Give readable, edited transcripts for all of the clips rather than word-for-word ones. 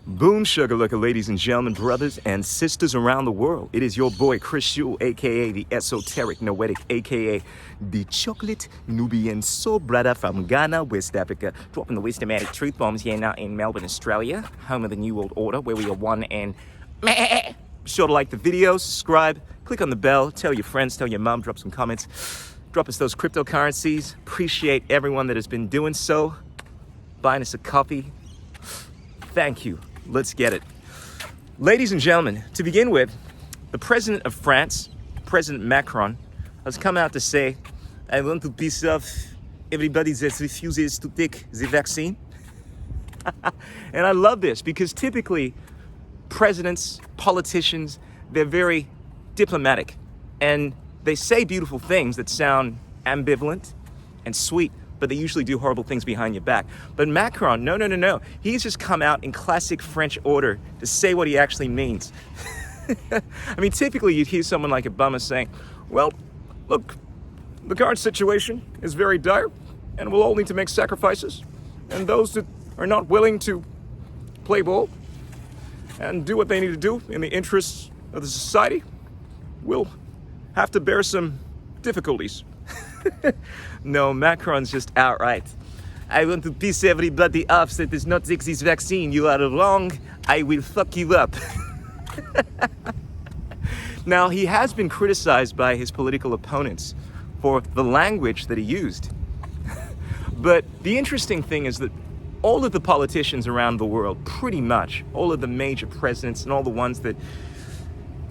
Boom shakalaka, ladies and gentlemen, brothers and sisters around the world. It is your boy Chris Shule, aka the esoteric noetic, aka the chocolate Nubian soul brother from Ghana, West Africa, dropping the wisdomatic truth bombs here now in Melbourne, Australia, home of the New World Order, where we are one and be sure to like the video, subscribe, click on the bell, tell your friends, tell your mom, drop some comments, drop us those cryptocurrencies. Appreciate everyone that has been doing so, buying us a coffee. Thank you. Let's get it. Ladies and gentlemen, to begin with, the President of France, President Macron, has come out to say, I want to piss off everybody that refuses to take the vaccine. And I love this because typically presidents, politicians, they're very diplomatic and they say beautiful things that sound ambivalent and sweet, but they usually do horrible things behind your back. But Macron, no. He's just come out in classic French order to say what he actually means. I mean, typically you'd hear someone like Obama saying, well, look, the current situation is very dire and we'll all need to make sacrifices. And those that are not willing to play ball and do what they need to do in the interests of the society will have to bear some difficulties. No, Macron's just outright, I want to piss everybody off that does not take this vaccine. You are wrong. I will fuck you up. Now, he has been criticized by his political opponents for the language that he used. But the interesting thing is that all of the politicians around the world, pretty much, all of the major presidents and all the ones that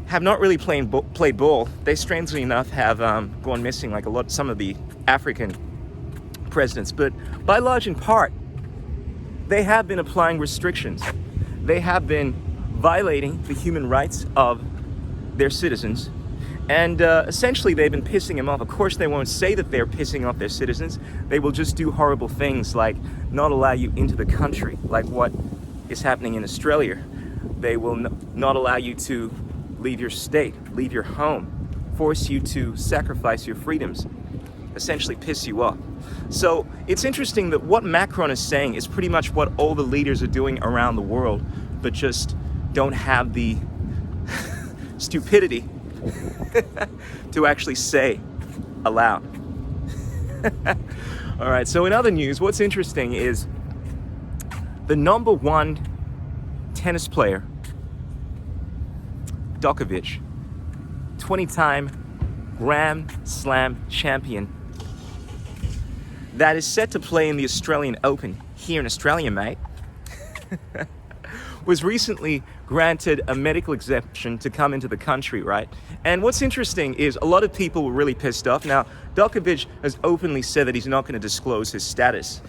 have not really played ball, they strangely enough have gone missing, like some of the African presidents. But by large in part, they have been applying restrictions. They have been violating the human rights of their citizens. And essentially they've been pissing them off. Of course, they won't say that they're pissing off their citizens. They will just do horrible things like not allow you into the country, like what is happening in Australia. They will not allow you to leave your state, leave your home, force you to sacrifice your freedoms, essentially piss you off. So it's interesting that what Macron is saying is pretty much what all the leaders are doing around the world, but just don't have the stupidity to actually say aloud. All right, so in other news, what's interesting is the number one tennis player, Djokovic, 20-time Grand Slam champion, that is set to play in the Australian Open here in Australia, mate, was recently granted a medical exemption to come into the country, right? And what's interesting is a lot of people were really pissed off. Now, Djokovic has openly said that he's not going to disclose his status,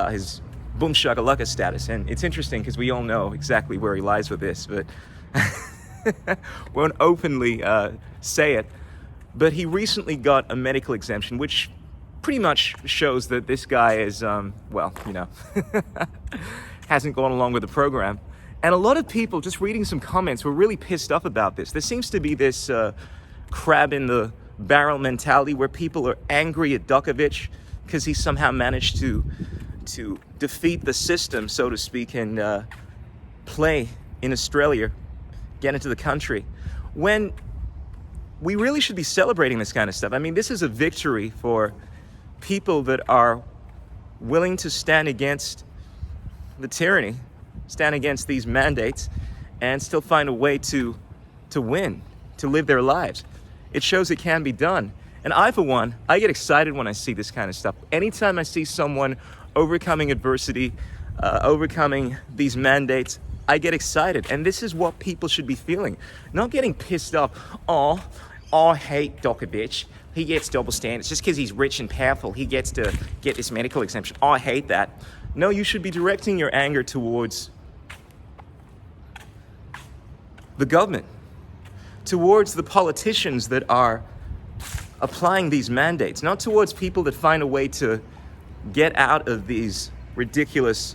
his boom shakalaka status. And it's interesting because we all know exactly where he lies with this, but won't openly say it. But he recently got a medical exemption, which pretty much shows that this guy is, hasn't gone along with the program. And a lot of people, just reading some comments, were really pissed off about this. There seems to be this crab in the barrel mentality where people are angry at Djokovic because he somehow managed to defeat the system, so to speak, and play in Australia, get into the country, when we really should be celebrating this kind of stuff. I mean, this is a victory for people that are willing to stand against the tyranny, stand against these mandates, and still find a way to win, to live their lives. It shows it can be done. And I, for one, I get excited when I see this kind of stuff. Anytime I see someone overcoming adversity, overcoming these mandates, I get excited. And this is what people should be feeling. Not getting pissed off. Oh, I hate Djokovic. He gets double standards. Just because he's rich and powerful, he gets to get this medical exemption. I hate that. No, you should be directing your anger towards the government, towards the politicians that are applying these mandates, not towards people that find a way to get out of these ridiculous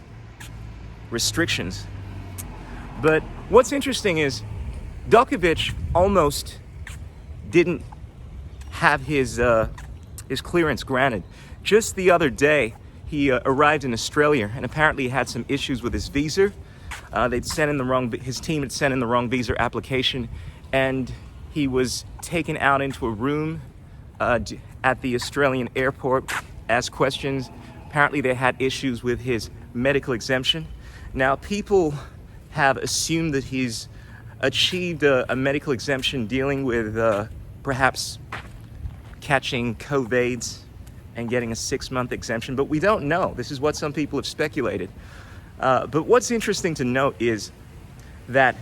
restrictions. But what's interesting is Djokovic almost didn't have his clearance granted. Just the other day, he arrived in Australia and apparently had some issues with his visa. His team had sent in the wrong visa application, and he was taken out into a room at the Australian airport, asked questions. Apparently they had issues with his medical exemption. Now, people have assumed that he's achieved a medical exemption dealing with perhaps catching COVID and getting a 6-month exemption, but we don't know. This is what some people have speculated. But what's interesting to note is that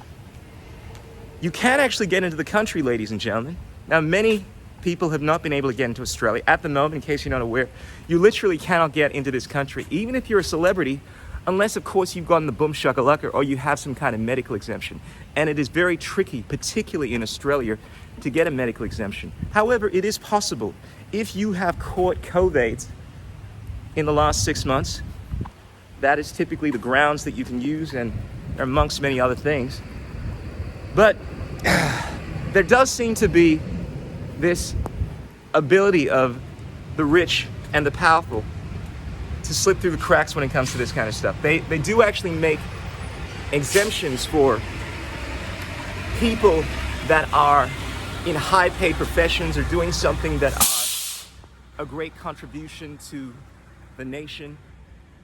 you can actually get into the country, ladies and gentlemen. Now, many people have not been able to get into Australia. At the moment, in case you're not aware, you literally cannot get into this country, even if you're a celebrity, unless, of course, you've gotten the boom shakalaka or you have some kind of medical exemption. And it is very tricky, particularly in Australia, to get a medical exemption. However, it is possible. If you have caught COVID in the last 6 months, that is typically the grounds that you can use, and amongst many other things. But there does seem to be this ability of the rich and the powerful to slip through the cracks when it comes to this kind of stuff. They do actually make exemptions for people that are in high-paid professions or doing something that are a great contribution to the nation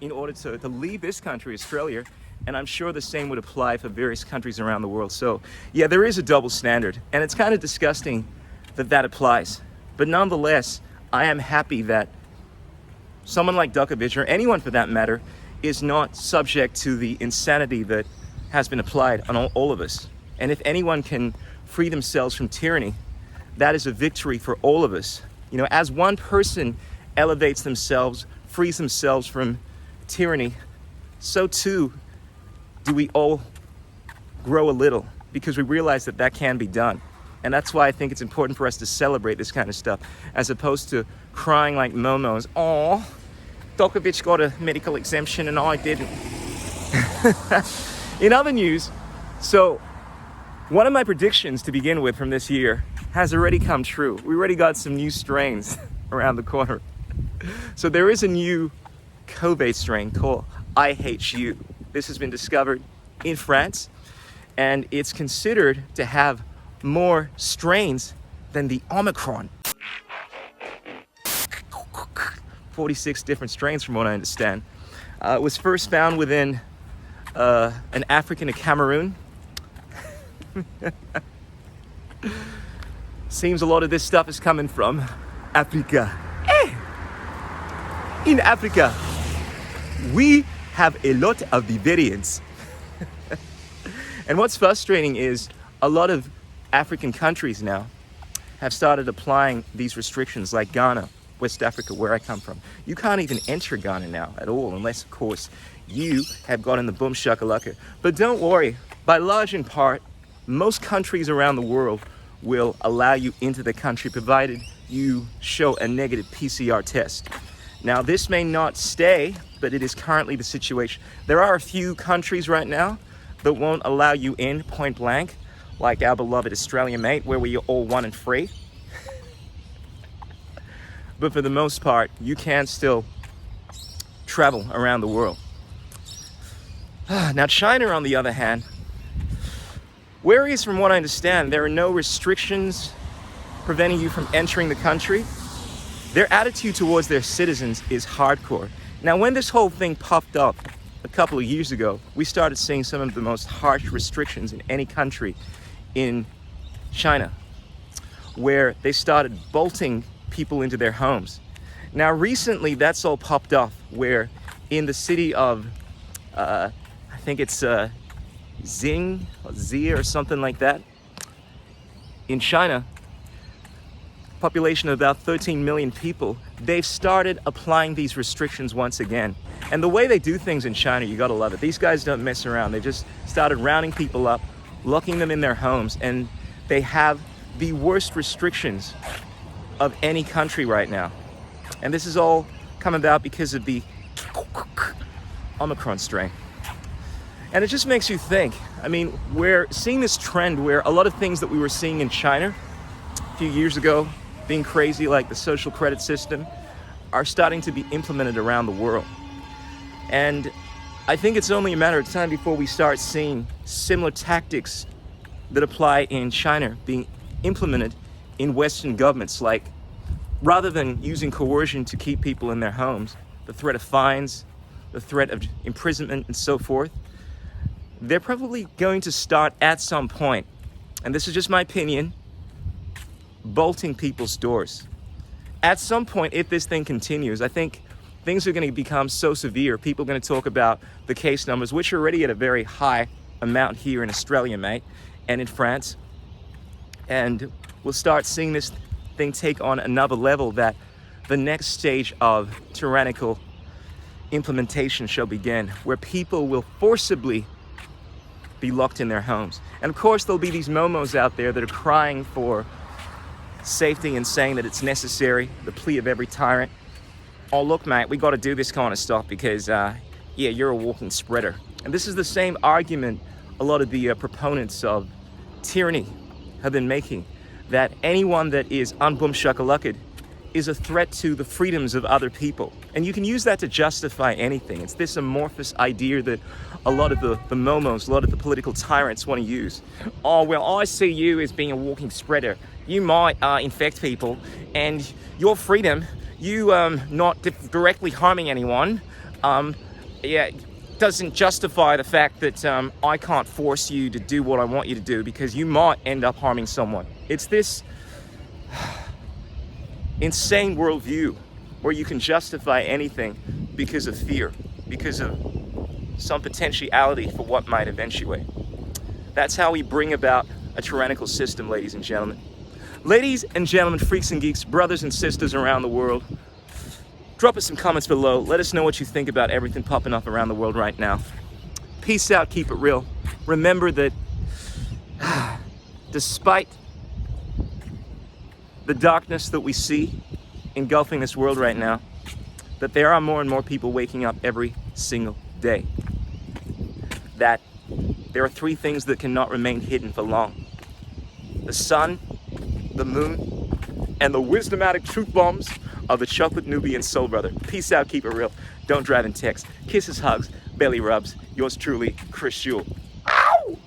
in order to leave this country, Australia. And I'm sure the same would apply for various countries around the world. So yeah, there is a double standard, and it's kind of disgusting that applies. But nonetheless, I am happy that someone like Djokovic, or anyone for that matter, is not subject to the insanity that has been applied on all of us. And if anyone can free themselves from tyranny, that is a victory for all of us. You know, as one person elevates themselves, frees themselves from tyranny, so too do we all grow a little, because we realize that can be done. And that's why I think it's important for us to celebrate this kind of stuff, as opposed to crying like momos. Oh, Djokovic got a medical exemption and I didn't. In other news, so one of my predictions to begin with from this year has already come true. We already got some new strains around the corner. So there is a new COVID strain called IHU. This has been discovered in France, and it's considered to have more strains than the Omicron. 46 different strains from what I understand. It was first found within an African in Cameroon. Seems a lot of this stuff is coming from Africa. In Africa, we have a lot of the variants. And what's frustrating is a lot of African countries now have started applying these restrictions, like Ghana, West Africa, where I come from. You can't even enter Ghana now at all, unless, of course, you have gotten the boom shakalaka. But don't worry, by large in part, most countries around the world will allow you into the country, provided you show a negative PCR test. Now, this may not stay, but it is currently the situation. There are a few countries right now that won't allow you in point blank, like our beloved Australia, mate, where we are all one and free. But for the most part, you can still travel around the world. Now, China, on the other hand, whereas from what I understand, there are no restrictions preventing you from entering the country, their attitude towards their citizens is hardcore. Now, when this whole thing popped up a couple of years ago, we started seeing some of the most harsh restrictions in any country in China, where they started bolting people into their homes. Now, recently, that's all popped off, where in the city of, I think it's Xi'an or something like that, in China, population of about 13 million people, they've started applying these restrictions once again. And the way they do things in China, you gotta love it. These guys don't mess around. They just started rounding people up, locking them in their homes, and they have the worst restrictions of any country right now. And this is all come about because of the Omicron strain. And it just makes you think. I mean, we're seeing this trend where a lot of things that we were seeing in China a few years ago, being crazy, like the social credit system, are starting to be implemented around the world. And I think it's only a matter of time before we start seeing similar tactics that apply in China being implemented in Western governments. Like, rather than using coercion to keep people in their homes, the threat of fines, the threat of imprisonment and so forth, they're probably going to start at some point, and this is just my opinion, bolting people's doors. At some point, if this thing continues, I think things are going to become so severe. People are going to talk about the case numbers, which are already at a very high amount here in Australia, mate, and in France. And we'll start seeing this thing take on another level, that the next stage of tyrannical implementation shall begin, where people will forcibly be locked in their homes. And of course, there'll be these momos out there that are crying for safety and saying that it's necessary, the plea of every tyrant. Oh, look, mate, we got to do this kind of stuff because, yeah, you're a walking spreader. And this is the same argument a lot of the proponents of tyranny have been making, that anyone that is unboom shakalakad is a threat to the freedoms of other people. And you can use that to justify anything. It's this amorphous idea that a lot of the momos, a lot of the political tyrants want to use. Oh, well, I see you as being a walking spreader. You might infect people, and your freedom, you not directly harming anyone, doesn't justify the fact that I can't force you to do what I want you to do because you might end up harming someone. It's this insane worldview where you can justify anything because of fear, because of some potentiality for what might eventuate. That's how we bring about a tyrannical system, ladies and gentlemen. Ladies and gentlemen, freaks and geeks, brothers and sisters around the world, drop us some comments below. Let us know what you think about everything popping up around the world right now. Peace out, keep it real. Remember that despite the darkness that we see engulfing this world right now, that there are more and more people waking up every single day. That there are three things that cannot remain hidden for long: the sun, the moon, and the wisdomatic truth bombs of the chocolate Nubian soul brother. Peace out, keep it real. Don't drive and text. Kisses, hugs, belly rubs. Yours truly, Chris Jewell. Ow!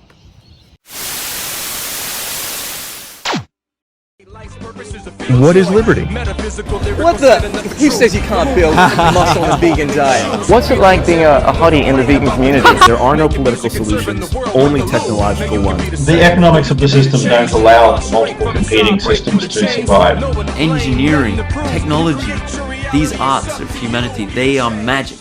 What is liberty? What the? Who says you can't build muscle on a vegan diet? What's it like being a hottie in the vegan community? There are no political solutions, only technological ones. The economics of the system don't allow multiple competing systems to survive. Engineering, technology, these arts of humanity, they are magic.